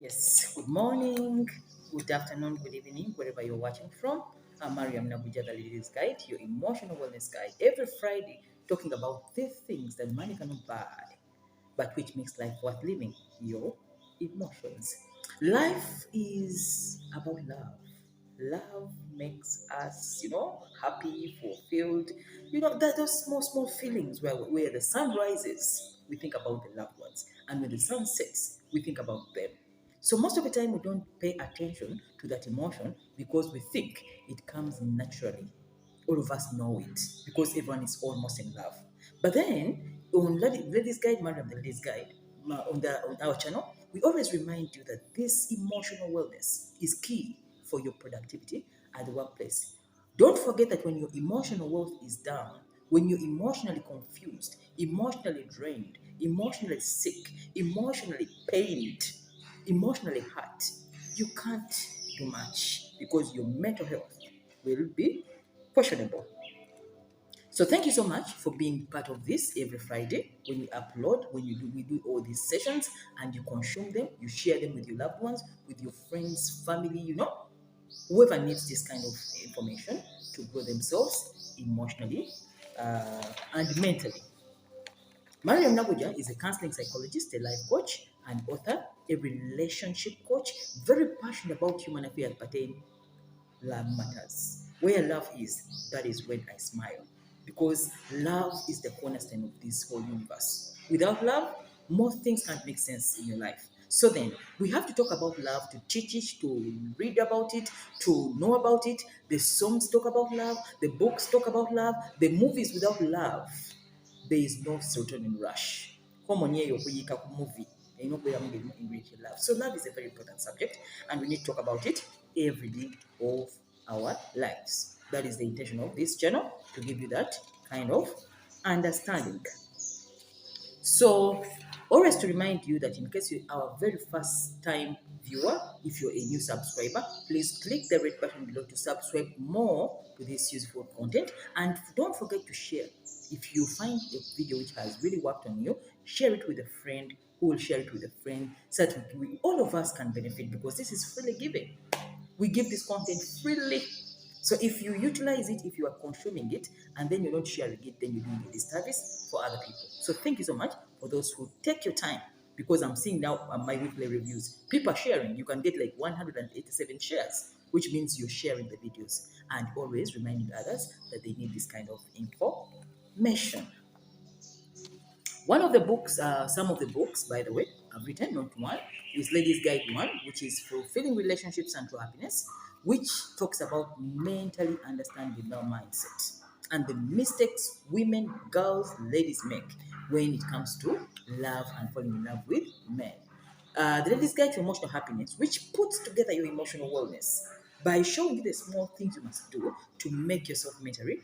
Yes, good morning, good afternoon, good evening, wherever you're watching from. I'm Mariam, NAGUJJA, the Ladies Guide, your emotional wellness guide. Every Friday, talking about the things that money cannot buy, but which makes life worth living, your emotions. Life is about love. Love makes us, happy, fulfilled. Those small feelings where the sun rises, we think about the loved ones. And when the sun sets, we think about them. So most of the time, we don't pay attention to that emotion because we think it comes naturally. All of us know it because everyone is almost in love. But then on Ladies Guide, Mariam, the Ladies Guide, on our channel, we always remind you that this emotional wellness is key for your productivity at the workplace. Don't forget that when your emotional wealth is down, when you're emotionally confused, emotionally drained, emotionally sick, emotionally pained, emotionally hurt, you can't do much because your mental health will be questionable. So thank you so much for being part of this every Friday when we upload, we do all these sessions and you consume them, you share them with your loved ones, with your friends, family, whoever needs this kind of information to grow themselves emotionally and mentally. Mariam NAGUJJA is a counseling psychologist, a life coach, an author, a relationship coach, very passionate about human affairs, but love matters. Where love is, that is when I smile. Because love is the cornerstone of this whole universe. Without love, most things can't make sense in your life. So then, we have to talk about love, to teach it, to read about it, to know about it. The songs talk about love, the books talk about love, the movies without love. There is no serotonin rush. Hormone yo kuyika ku movie. You know, in love. So love is a very important subject, and we need to talk about it every day of our lives. That is the intention of this channel, to give you that kind of understanding. So, always to remind you that in case you are a very first time viewer, if you're a new subscriber, please click the red button below to subscribe more to this useful content. And don't forget to share. If you find a video which has really worked on you, share it with a friend who will share it with a friend so that all of us can benefit, because this is freely given. We give this content freely. So if you utilize it, if you are consuming it, and then you're not sharing it, then you're doing a disservice for other people. So thank you so much for those who take your time, because I'm seeing now my weekly reviews. People are sharing. You can get like 187 shares, which means you're sharing the videos and always reminding others that they need this kind of information. One of the books, some of the books, by the way, I've written, not one, is Ladies Guide 1, which is Fulfilling Relationships and True Happiness, which talks about mentally understanding the male mindset and the mistakes women, girls, ladies make when it comes to love and falling in love with men. The Ladies Guide to Emotional Happiness, which puts together your emotional wellness by showing you the small things you must do to make yourself mentally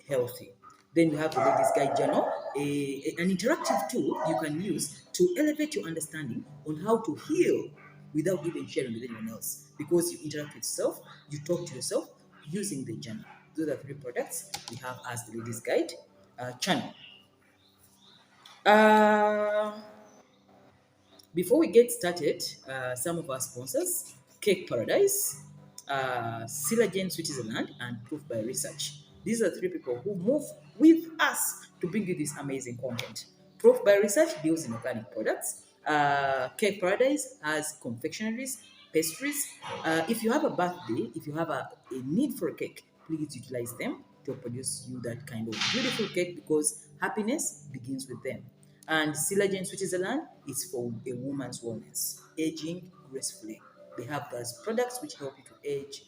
healthy. Then we have the Ladies Guide Journal, an interactive tool you can use to elevate your understanding on how to heal without even sharing with anyone else. Because you interact with yourself, you talk to yourself using the journal. Those are three products we have as the Ladies Guide channel. Uh, Before we get started, some of our sponsors, Cake Paradise, CELERGEN Switzerland, and Proof by Research. These are three people who move with us to bring you this amazing content. Proof by Research deals in organic products. Cake Paradise has confectionaries, pastries. If you have a birthday, if you have a need for a cake, please utilize them to produce you that kind of beautiful cake, because happiness begins with them. And CELERGEN Switzerland is for a woman's wellness, aging gracefully. They have those products which help you to age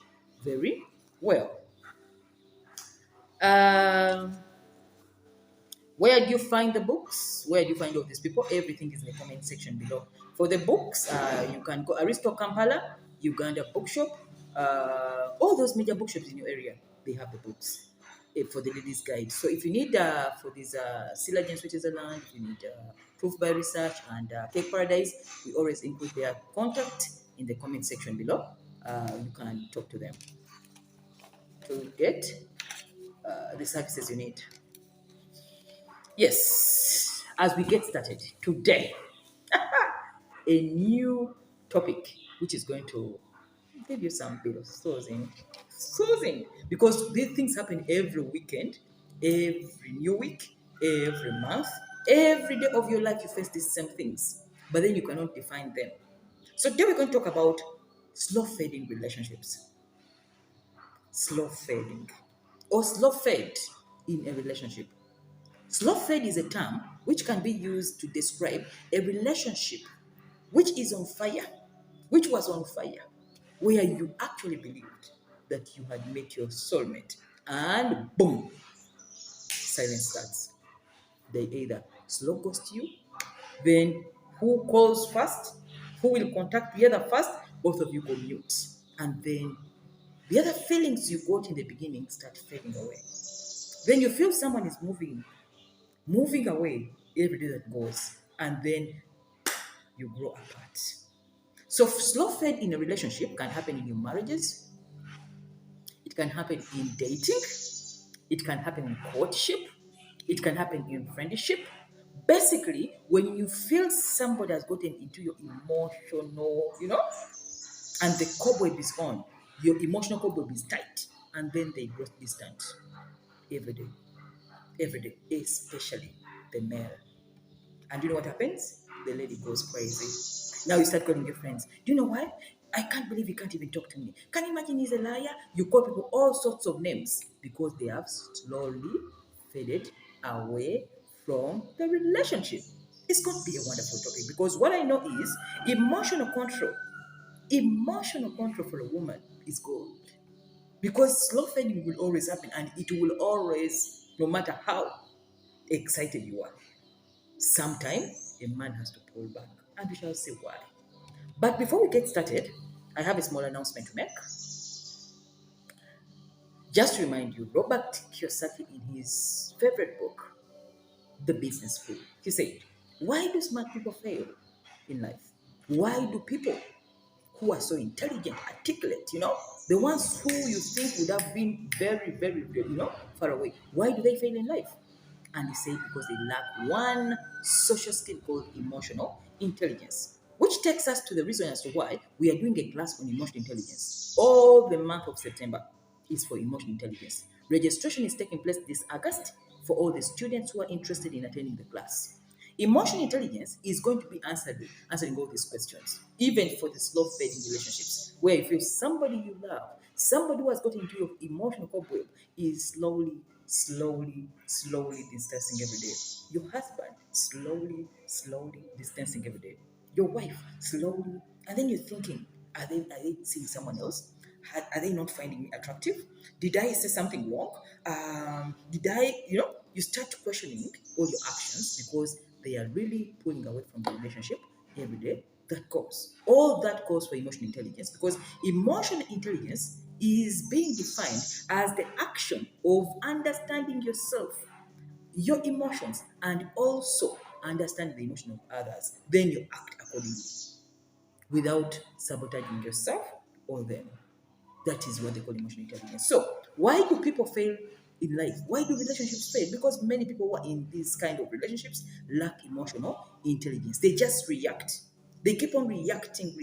very well. Um, where do you find the books? Where do you find all these people? Everything is in the comment section below. For the books, you can go Aristo Kampala, Uganda Bookshop, all those major bookshops in your area, they have the books for the ladies' guide. So if you need for this CELERGEN Switzerland, if you need Proof by Research and Cake Paradise, we always include their contact in the comment section below. You can talk to them to get the services you need. Yes, as we get started today, a new topic which is going to give you some bit of soothing, because these things happen every weekend, every new week, every month, every day of your life you face these same things, but then you cannot define them. So today we're going to talk about slow fading relationships, slow fading, or slow fade in a relationship. Slow fade is a term which can be used to describe a relationship which is on fire, which was on fire, where you actually believed that you had met your soulmate, and boom, silence starts. They either slow ghost you, then who calls first, who will contact the other first, both of you go mute, and then the other feelings you got in the beginning start fading away. Then you feel someone is moving away every day that goes, and then you grow apart. So slow fade in a relationship can happen in your marriages, it can happen in dating, it can happen in courtship, it can happen in friendship. Basically, when you feel somebody has gotten into your emotional, and the cobweb is on, your emotional cobweb is tight, and then they grow distant every day, especially the male. And you know what happens? The lady goes crazy. Now you start calling your friends. Do you know why? I can't believe he can't even talk to me. Can you imagine he's a liar? You call people all sorts of names because they have slowly faded away from the relationship. It's going to be a wonderful topic because what I know is emotional control. Emotional control for a woman is gold because slow fading will always happen and it will always, no matter how excited you are, sometime a man has to pull back, and we shall see why. But before we get started, I have a small announcement to make. Just to remind you, Robert Kiyosaki, in his favorite book, The Business Fool, he said, why do smart people fail in life? Why do people who are so intelligent, articulate, the ones who you think would have been very, very, very, far away, why do they fail in life? And he said because they lack one social skill called emotional intelligence, which takes us to the reason as to why we are doing a class on emotional intelligence. All the month of September is for emotional intelligence. Registration is taking place this August for all the students who are interested in attending the class. Emotional intelligence is going to be answering all these questions, even for the slow fading relationships, where you feel somebody you love, somebody who has got into your emotional cobweb, is slowly distancing every day. Your husband, slowly distancing every day. Your wife, slowly, and then you're thinking, are they seeing someone else? Are they not finding me attractive? Did I say something wrong? Did I, you start questioning all your actions because they are really pulling away from the relationship every day. All that goes for emotional intelligence, because emotional intelligence is being defined as the action of understanding yourself, your emotions, and also understanding the emotion of others. Then you act accordingly without sabotaging yourself or them. That is what they call emotional intelligence. So, why do people fail in life? Why do relationships fail? Because many people who are in these kind of relationships lack emotional intelligence. They just react. They keep on reacting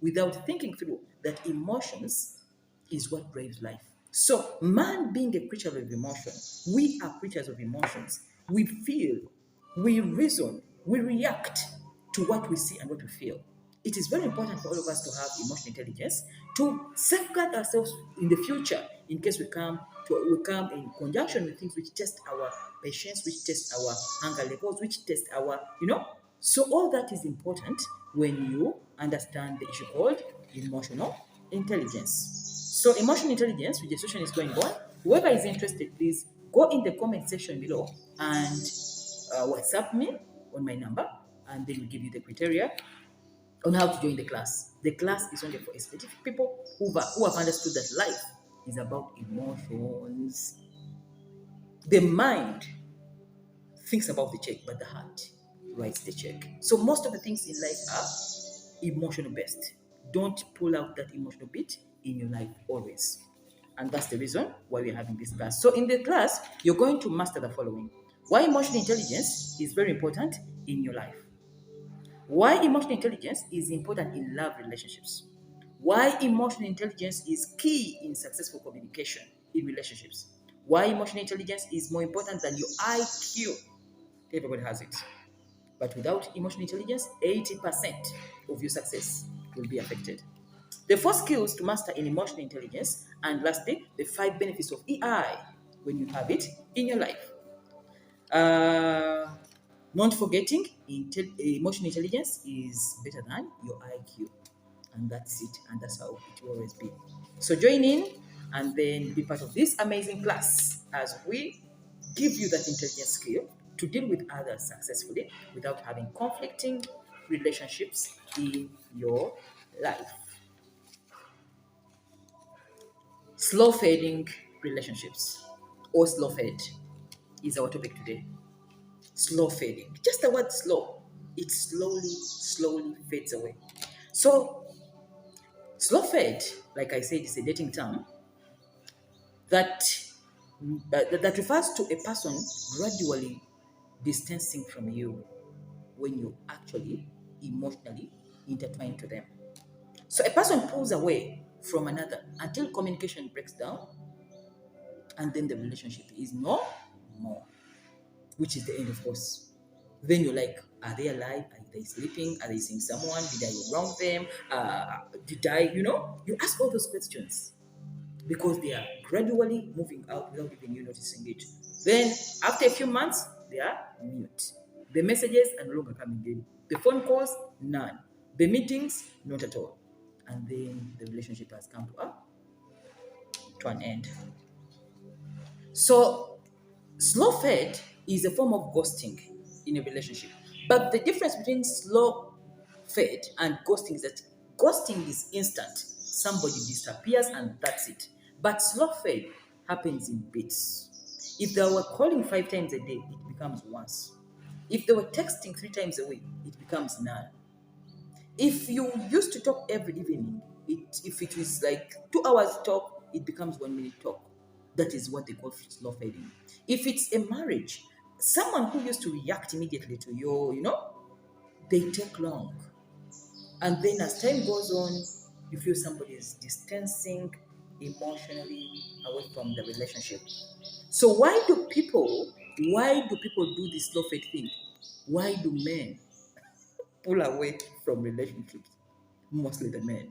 without thinking through that emotions is what drives life. So, man being a creature of emotion, we are creatures of emotions. We feel, we reason, we react to what we see and what we feel. It is very important for all of us to have emotional intelligence to safeguard ourselves in the future in case we come in conjunction with things which test our patience, which test our hunger levels, which test our. So all that is important when you understand the issue called emotional intelligence. So emotional intelligence registration is going on. Whoever is interested, please go in the comment section below and WhatsApp me on my number, and they will give you the criteria on how to join the class. The class is only for specific people who have understood that life is about emotions. The mind thinks about the check, but the heart writes the check. So most of the things in life are emotional based. Don't pull out that emotional bit in your life always. And that's the reason why we're having this class. So in the class, you're going to master the following. Why emotional intelligence is very important in your life. Why emotional intelligence is important in love relationships. Why emotional intelligence is key in successful communication in relationships. Why emotional intelligence is more important than your IQ. Everybody has it. But without emotional intelligence, 80% of your success will be affected. The four skills to master in emotional intelligence, and lastly, the five benefits of EI when you have it in your life. Uh, Not forgetting, emotional intelligence is better than your IQ. And that's it. And that's how it will always be. So join in and then be part of this amazing class as we give you that intelligence skill to deal with others successfully without having conflicting relationships in your life. Slow fading relationships or slow fade is our topic today. Slow fading. Just the word slow. It slowly fades away. So, slow fade, like I said, is a dating term that that refers to a person gradually distancing from you when you actually emotionally intertwine to them. So a person pulls away from another until communication breaks down, and then the relationship is no more, which is the end, of course. Then you're like, are they alive? Are they sleeping? Are they seeing someone? Did I wrong them? Did I, you ask all those questions because they are gradually moving out without even you noticing it. Then, after a few months, they are mute. The messages are no longer coming in. The phone calls, none. The meetings, not at all. And then the relationship has come to an end. So, slow fade is a form of ghosting in a relationship. But the difference between slow fade and ghosting is that ghosting is instant. Somebody disappears and that's it. But slow fade happens in bits. If they were calling 5 times a day, it becomes once. If they were texting 3 times a week, it becomes none. If you used to talk every evening, if it was like 2 hours talk, it becomes 1 minute talk. That is what they call slow fading. If it's a marriage, someone who used to react immediately to your, they take long. And then as time goes on, you feel somebody is distancing emotionally away from the relationship. So why do people do this slow fade thing? Why do men pull away from relationships? Mostly the men.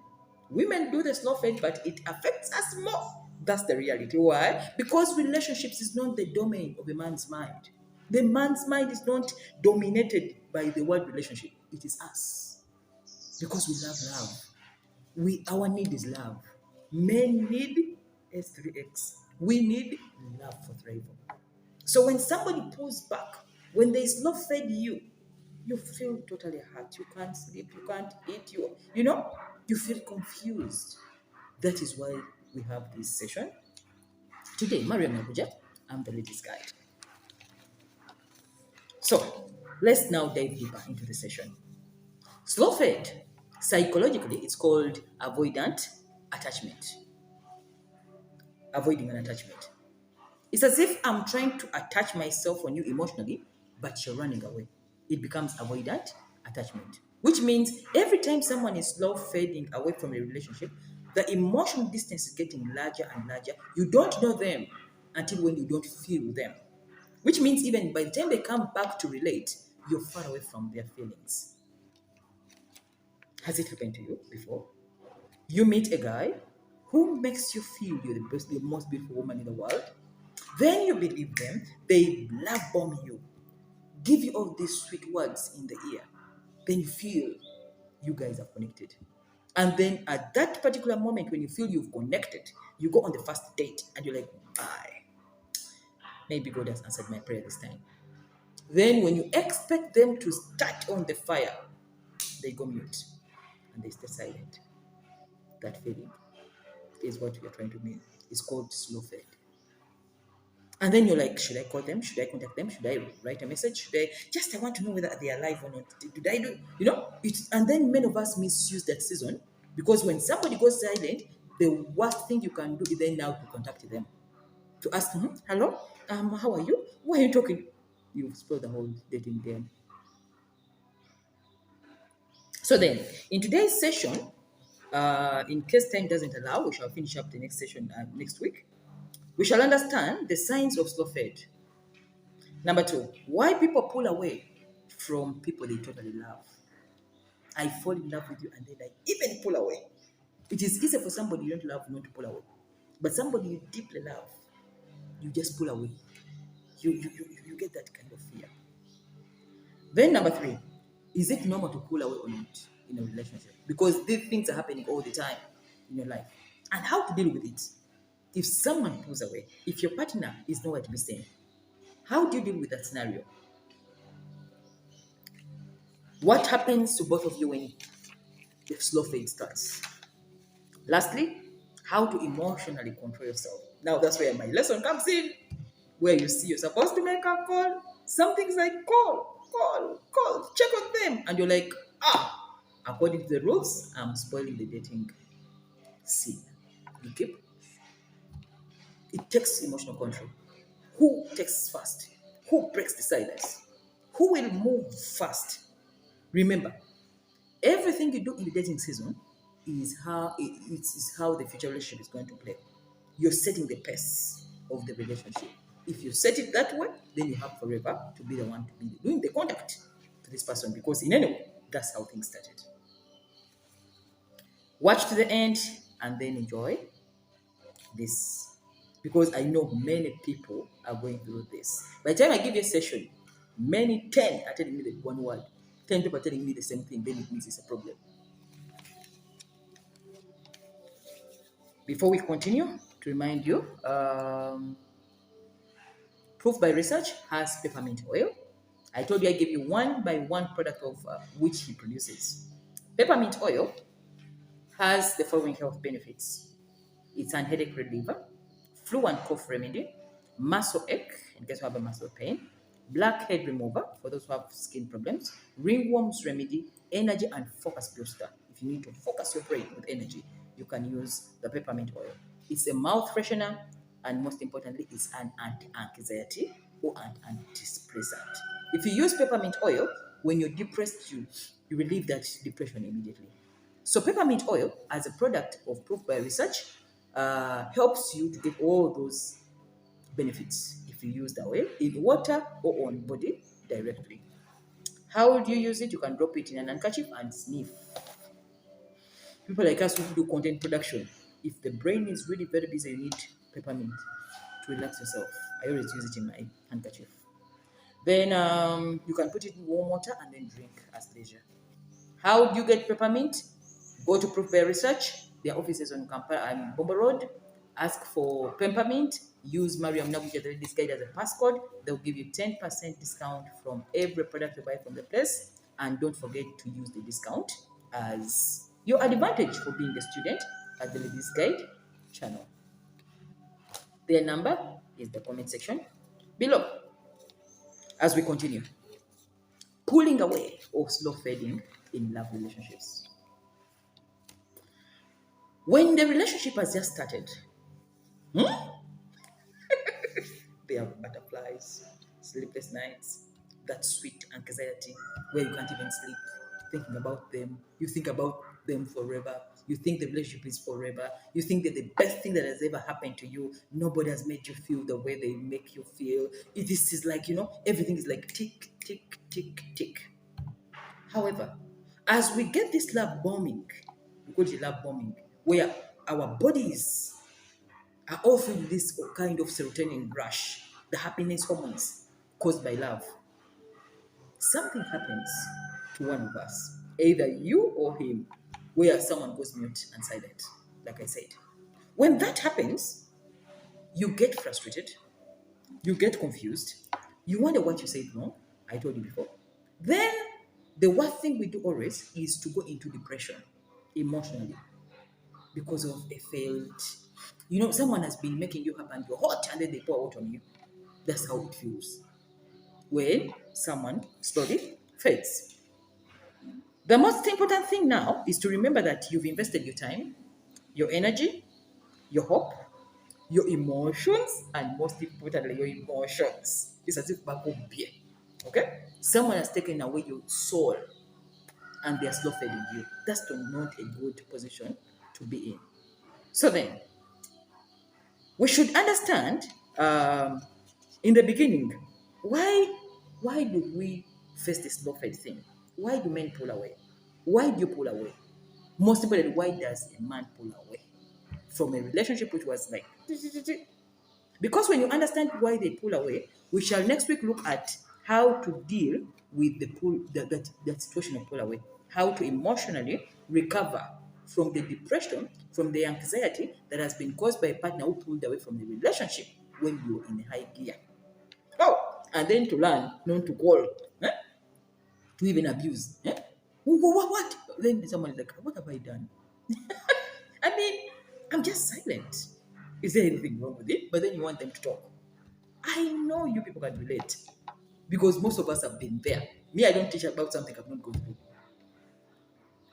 Women do the slow fade, but it affects us more. That's the reality. Why? Because relationships is not the domain of a man's mind. The man's mind is not dominated by the word relationship. It is us. Because we love love. Our need is love. Men need S3X. We need love for thrival. So when somebody pulls back, when they slow fed you, you feel totally hurt. You can't sleep, you can't eat, you feel confused. That is why we have this session. Today, Mariam NAGUJJA, I'm the ladies guide. So let's now dive deeper into the session. Slow fade, psychologically, it's called avoidant attachment. Avoiding an attachment. It's as if I'm trying to attach myself on you emotionally, but you're running away. It becomes avoidant attachment, which means every time someone is slow fading away from a relationship, the emotional distance is getting larger and larger. You don't know them until when you don't feel them, which means even by the time they come back to relate, you're far away from their feelings. Has it happened to you before? You meet a guy who makes you feel you're the most beautiful woman in the world. Then you believe them, they love bomb you, give you all these sweet words in the ear. Then you feel you guys are connected. And then at that particular moment when you feel you've connected, you go on the first date and you're like, bye. Maybe God has answered my prayer this time. Then when you expect them to start on the fire, they go mute and they stay silent. That feeling is what we are trying to mean. It's called slow fade. And then you're like, should I call them? Should I contact them? Should I write a message? I want to know whether they are alive or not. Did I do, and then many of us misuse that season because when somebody goes silent, the worst thing you can do is then now to contact them, to ask them, hello, how are you? Why are you talking? You've spoiled the whole dating game. So then, in today's session, in case time doesn't allow, we shall finish up the next session next week. We shall understand the signs of slow fade. Number two, why people pull away from people they totally love. I fall in love with you and then I even pull away. It is easy for somebody you don't love not to pull away. But somebody you deeply love, you just pull away. You get that kind of fear. Then number three, is it normal to pull away or not in a relationship? Because these things are happening all the time in your life. And how to deal with it? If someone pulls away, if your partner is nowhere to be seen, how do you deal with that scenario? What happens to both of you when the slow fade starts? Lastly, how to emotionally control yourself. Now that's where my lesson comes in, where you see you're supposed to make a call. Something's like call, check on them. And you're like, according to the rules, I'm spoiling the dating scene. You keep. It takes emotional control. Who takes first? Who breaks the silence? Who will move fast? Remember, everything you do in the dating season is how the future relationship is going to play. You're setting the pace of the relationship. If you set it that way, then you have forever to be the one to be doing the contact to this person, because in any way, that's how things started. Watch to the end and then enjoy this, because I know many people are going through this. By the time I give you a session, 10 are telling me the one word. 10 people are telling me the same thing, then it means it's a problem. Before we continue, to remind you, Proof by Research has peppermint oil. I told you I gave you one by one product of which he produces. Peppermint oil has the following health benefits. It's an headache reliever, flu and cough remedy, muscle ache in case you have a muscle pain, blackhead remover for those who have skin problems, ringworms remedy, energy and focus booster. If you need to focus your brain with energy, you can use the peppermint oil. It's a mouth freshener, and most importantly, it's an anti-anxiety or an antidepressant. If you use peppermint oil, when you're depressed, you relieve that depression immediately. So peppermint oil, as a product of Proof by Research, helps you to get all those benefits if you use the oil in water or on body directly. How would you use it? You can drop it in an handkerchief and sniff. People like us who do content production, if the brain is really very busy, you need peppermint to relax yourself. I always use it in my handkerchief. Then you can put it in warm water and then drink as leisure. How do you get peppermint? Go to Proof by Research. Their offices on Kampala and Bombo Road. Ask for peppermint. Use Mariam NAGUJJA the Ladies Guide as a passcode. They'll give you 10% discount from every product you buy from the place. And don't forget to use the discount as your advantage for being a student at the Ladies Guide channel. Their number is the comment section below. As we continue, pulling away or slow fading in love relationships. When the relationship has just started, there are butterflies, sleepless nights, that sweet anxiety where you can't even sleep, thinking about them. You think about them forever. You think the relationship is forever. You think that the best thing that has ever happened to you, nobody has made you feel the way they make you feel. This is like, everything is like tick, tick, tick, tick. However, as we get this love bombing, we call it love bombing, where our bodies are all filled with this kind of serotonin rush, the happiness hormones caused by love. Something happens to one of us, either you or him, where someone goes mute and silent, like I said. When that happens, you get frustrated, you get confused, you wonder what you said wrong. I told you before. Then the worst thing we do always is to go into depression emotionally because of a failed. Someone has been making you happy and you're hot, and then they pour out on you. That's how it feels when someone slowly fades. The most important thing now is to remember that you've invested your time, your energy, your hope, your emotions, and most importantly, your emotions. It's as if back home beer. Okay? Someone has taken away your soul and they are slow fading you. That's not a good position to be in. So then, we should understand in the beginning why do we face this slow fade thing? Why do men pull away? Why do you pull away? Most importantly, why does a man pull away from a relationship which was like? Because when you understand why they pull away, we shall next week look at how to deal with that situation of pull away, how to emotionally recover from the depression, from the anxiety that has been caused by a partner who pulled away from the relationship when you're in high gear. Oh, and then to learn not to call, to even abuse. What? Then someone is like, what have I done? I mean, I'm just silent. Is there anything wrong with it? But then you want them to talk. I know you people can relate because most of us have been there. Me, I don't teach about something I've not gone through.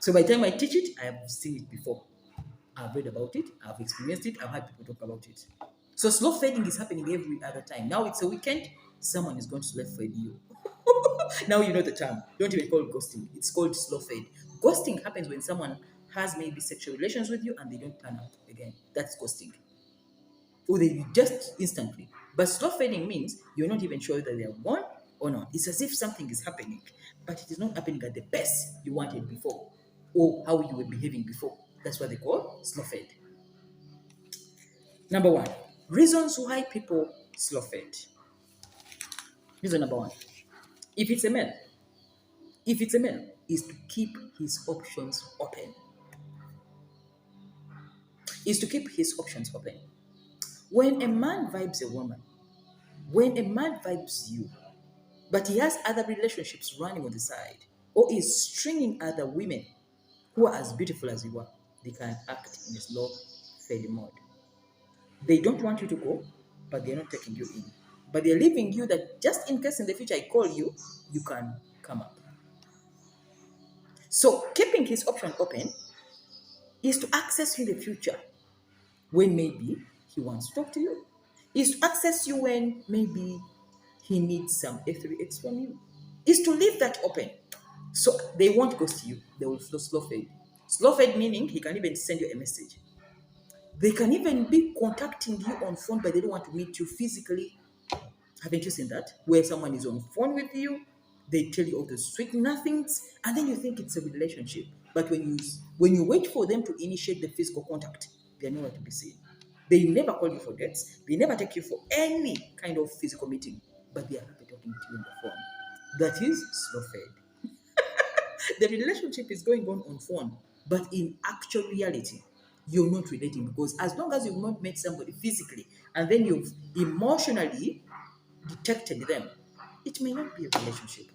So by the time I teach it, I have seen it before. I've read about it, I've experienced it, I've had people talk about it. So slow fading is happening every other time. Now it's a weekend, someone is going to slow fade you. Now you know the term. Don't even call it ghosting. It's called slow fade. Ghosting happens when someone has maybe sexual relations with you and they don't turn up again. That's ghosting. Or they just instantly. But slow fading means you're not even sure that they're gone or not. It's as if something is happening, but it is not happening at the best you wanted before or how you were behaving before. That's what they call slow fade. Number one, reasons why people slow fade. Reason number one, if it's a male, is to keep his options open. Is to keep his options open. When a man vibes a woman, when a man vibes you, but he has other relationships running on the side, or is stringing other women who are as beautiful as you are, they can act in a slow fade mode. They don't want you to go, but they're not taking you in. But they're leaving you that just in case in the future I call you, you can come up. So keeping his option open is to access you in the future when maybe he wants to talk to you. Is to access you when maybe he needs some F3X from you. Is to leave that open. So they won't ghost you. They will slow fade. Slow fade meaning he can even send you a message. They can even be contacting you on phone, but they don't want to meet you physically. Haven't you seen that? Where someone is on phone with you, they tell you all the sweet nothings, and then you think it's a relationship. But when you wait for them to initiate the physical contact, they're nowhere to be seen. They never call you for dates. They never take you for any kind of physical meeting, but they are happy talking to you on the phone. That is slow fade. The relationship is going on phone, but in actual reality, you're not relating because as long as you've not met somebody physically and then you've emotionally detected them, it may not be a relationship.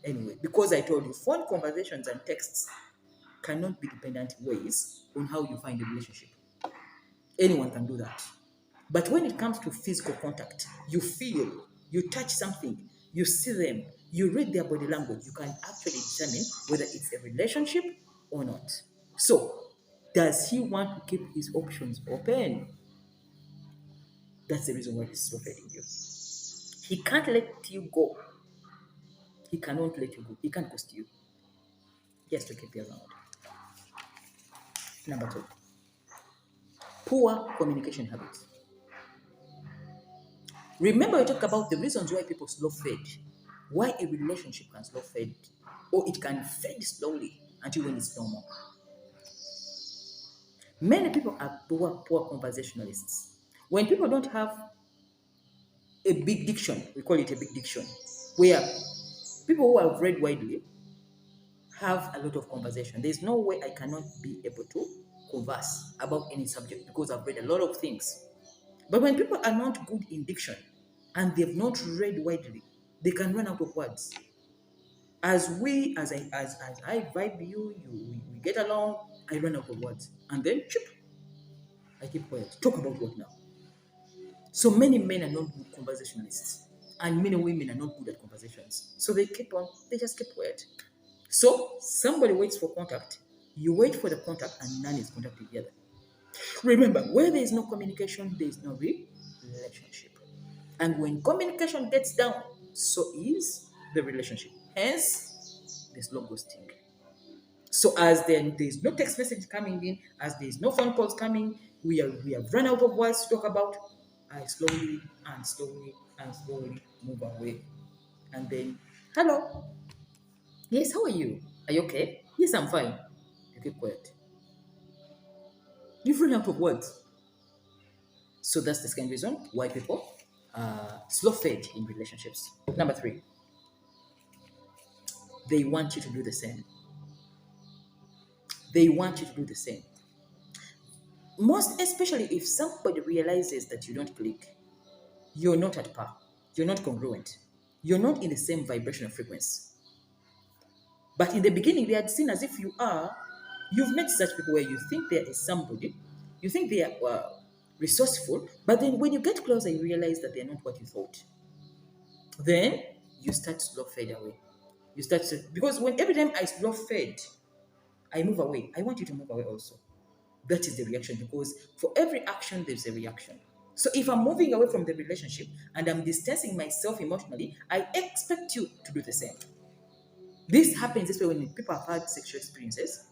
Anyway, because I told you, phone conversations and texts cannot be dependent ways on how you find a relationship. Anyone can do that. But when it comes to physical contact, you feel, you touch something, you see them, you read their body language, you can actually determine whether it's a relationship or not. So, does he want to keep his options open? That's the reason why he's slow fading you. He can't let you go. He cannot let you go. He can't ghost you. He has to keep you around. Number two, poor communication habits. Remember, we talked about the reasons why people slow fade, why a relationship can slow fade, or it can fade slowly until when it's normal. Many people are poor conversationalists. When people don't have a big diction, we call it a big diction, where people who have read widely have a lot of conversation. There's no way I cannot be able to converse about any subject because I've read a lot of things. But when people are not good in diction and they've not read widely, they can run out of words. As I vibe you, we get along, I run out of words. And then chip, I keep quiet. Talk about what now? So many men are not good conversationalists. And many women are not good at conversations. So they just keep quiet. So somebody waits for contact, you wait for the contact, and none is contacted together. Remember, where there is no communication, there is no relationship. And when communication gets down, so is the relationship. Hence, there's no ghosting. So as then there's no text message coming in, as there's no phone calls coming, we have run out of words to talk about. I slowly move away. And then, hello, yes, how are you? Are you okay? Yes, I'm fine. You keep quiet. You've run out of words. So that's the second reason why people slow fade in relationships. Number three, they want you to do the same. They want you to do the same. Most especially if somebody realizes that you don't click, you're not at par, you're not congruent, you're not in the same vibrational frequency. But in the beginning, they had seen as if you are. You've met such people where you think there is somebody, you think they are resourceful, but then when you get closer, you realize that they're not what you thought. Then you start to slow fade away. You start to, because when every time I slow fade, I move away. I want you to move away also. That is the reaction, because for every action, there's a reaction. So if I'm moving away from the relationship and I'm distancing myself emotionally, I expect you to do the same. This happens especially when people have had sexual experiences,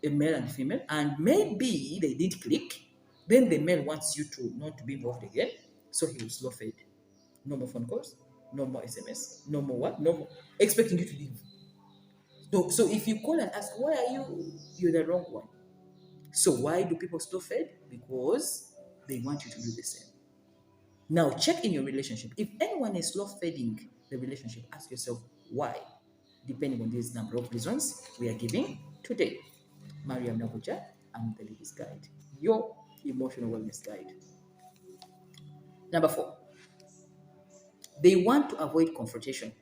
a male and female, and maybe they didn't click. Then the male wants you to not to be involved again, so he will slow fade. No more phone calls, no more SMS, no more what, no more expecting you to leave. So if you call and ask, why are you, you're the wrong one. So why do people slow fade? Because they want you to do the same. Now check in your relationship. If anyone is slow fading the relationship, ask yourself why. Depending on these number of reasons we are giving today. Mariam NAGUJJA, I'm the ladies guide, your emotional wellness guide. Number four, they want to avoid confrontation.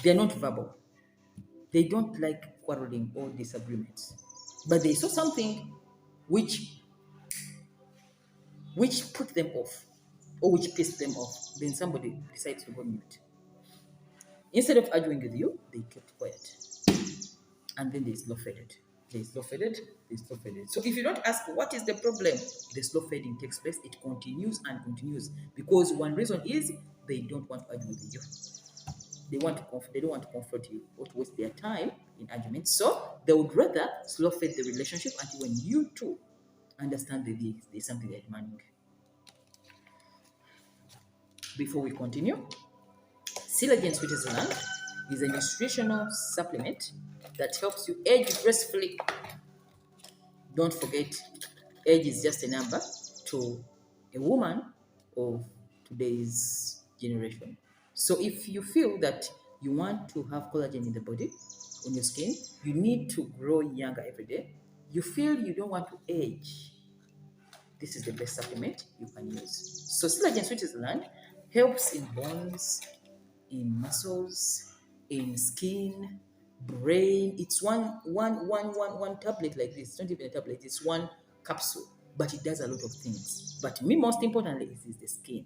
They're not verbal. They don't like quarreling or disagreements. But they saw something which put them off or which pissed them off. Then somebody decides to go mute. Instead of arguing with you, they kept quiet. And then they slow faded. They slow faded, they slow faded. So if you don't ask what is the problem, the slow fading takes place. It continues and continues. Because one reason is they don't want to argue with you. They don't want to comfort you or to waste their time in arguments. So they would rather slow fade the relationship until when you two understand that there's something they're demanding. Before we continue, CELERGEN Switzerland is a nutritional supplement that helps you age gracefully. Don't forget, age is just a number to a woman of today's generation. So if you feel that you want to have collagen in the body, on your skin, you need to grow younger every day. You feel you don't want to age, this is the best supplement you can use. So CELERGEN Switzerland helps in bones, in muscles, in skin, brain. It's one tablet like this. It's not even a tablet, it's one capsule, but it does a lot of things. But me, most importantly, is the skin.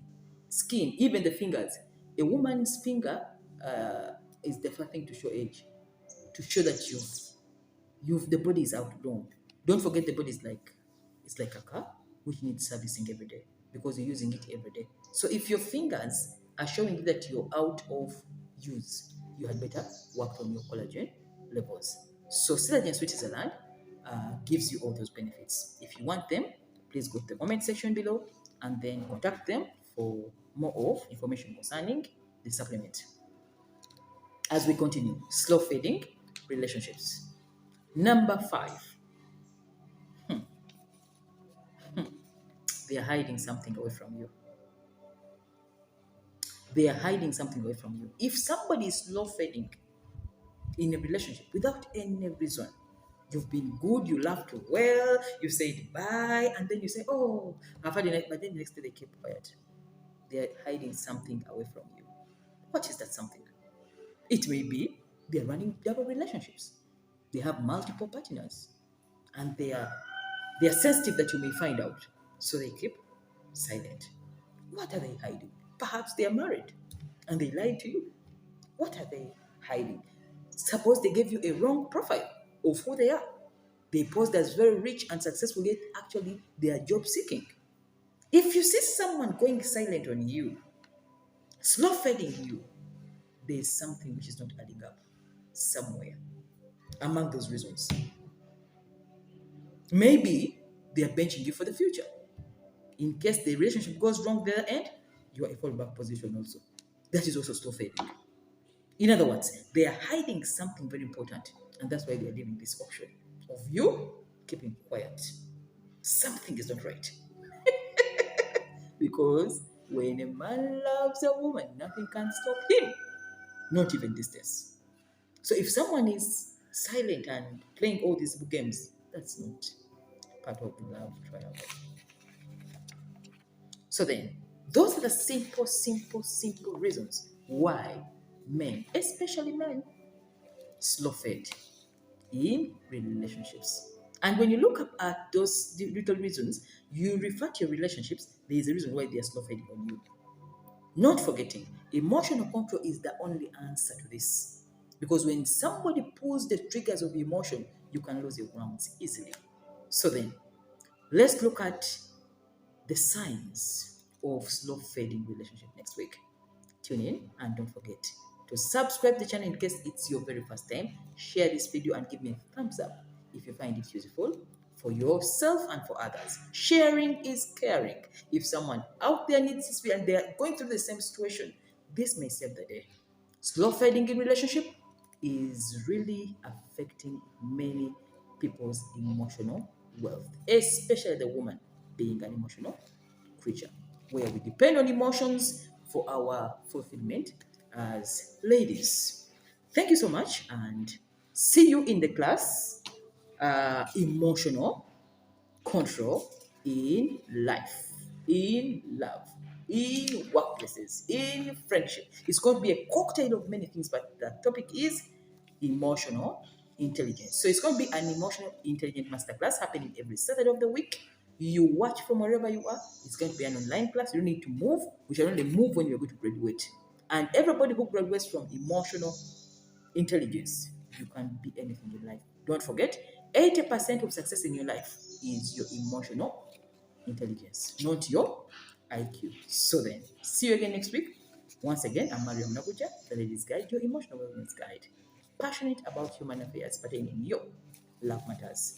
Skin, even the fingers. A woman's finger is the first thing to show age, to show that you've the body is outgrown. Don't forget the body is like, it's like a car which needs servicing every day because you're using it every day. So if your fingers are showing that you're out of use, you had better work on your collagen levels. So CELERGEN Switzerland gives you all those benefits. If you want them, please go to the comment section below and then contact them for more of information concerning the supplement. As we continue, slow fading relationships. Number 5, they are hiding something away from you. They are hiding something away from you. If somebody is slow fading in a relationship without any reason, you've been good, you laughed well, you said bye, and then you say, oh, I've had a night, but then the next day they keep quiet. They are hiding something away from you. What is that something? It may be they're running double relationships. They have multiple partners, and they are sensitive that you may find out. So they keep silent. What are they hiding? Perhaps they are married and they lied to you. What are they hiding? Suppose they gave you a wrong profile of who they are. They posed as very rich and successful, yet actually they are job seeking. If you see someone going silent on you, slow fading you, there is something which is not adding up. somewhere among those reasons. Maybe they are benching you for the future. In case the relationship goes wrong the other end, you are a fallback position also. That is also slow fading. In other words, they are hiding something very important, and that's why they are giving this option of you keeping quiet. Something is not right. Because when a man loves a woman, nothing can stop him, not even distance. So if someone is silent and playing all these games, that's not part of the love triangle. So then, those are the simple reasons why men, especially men, slow fade in relationships. And when you look up at those little reasons, you refer to your relationships, there is a reason why they are slow fading on you. Not forgetting, emotional control is the only answer to this. Because when somebody pulls the triggers of emotion, you can lose your grounds easily. So then, let's look at the signs of slow fading relationship next week. Tune in and don't forget to subscribe to the channel in case it's your very first time. Share this video and give me a thumbs up if you find it useful for yourself and for others. Sharing is caring. If someone out there needs this and they're going through the same situation, this may save the day. Slow fading in relationship is really affecting many people's emotional wealth, especially the woman being an emotional creature, where we depend on emotions for our fulfillment as ladies. Thank you so much and see you in the class. Emotional control in life, in love, in workplaces, in friendship. It's going to be a cocktail of many things, but the topic is emotional intelligence. So it's going to be an emotional intelligence masterclass happening every Saturday of the week. You watch from wherever you are. It's going to be an online class. You don't need to move. We shall only move when you're going to graduate. And everybody who graduates from emotional intelligence, you can be anything in life. Don't forget, 80% of success in your life is your emotional intelligence, not your IQ. So then, see you again next week. Once again, I'm Mariam NAGUJJA, the Ladies Guide, your emotional wellness guide. Passionate about human affairs pertaining your love matters.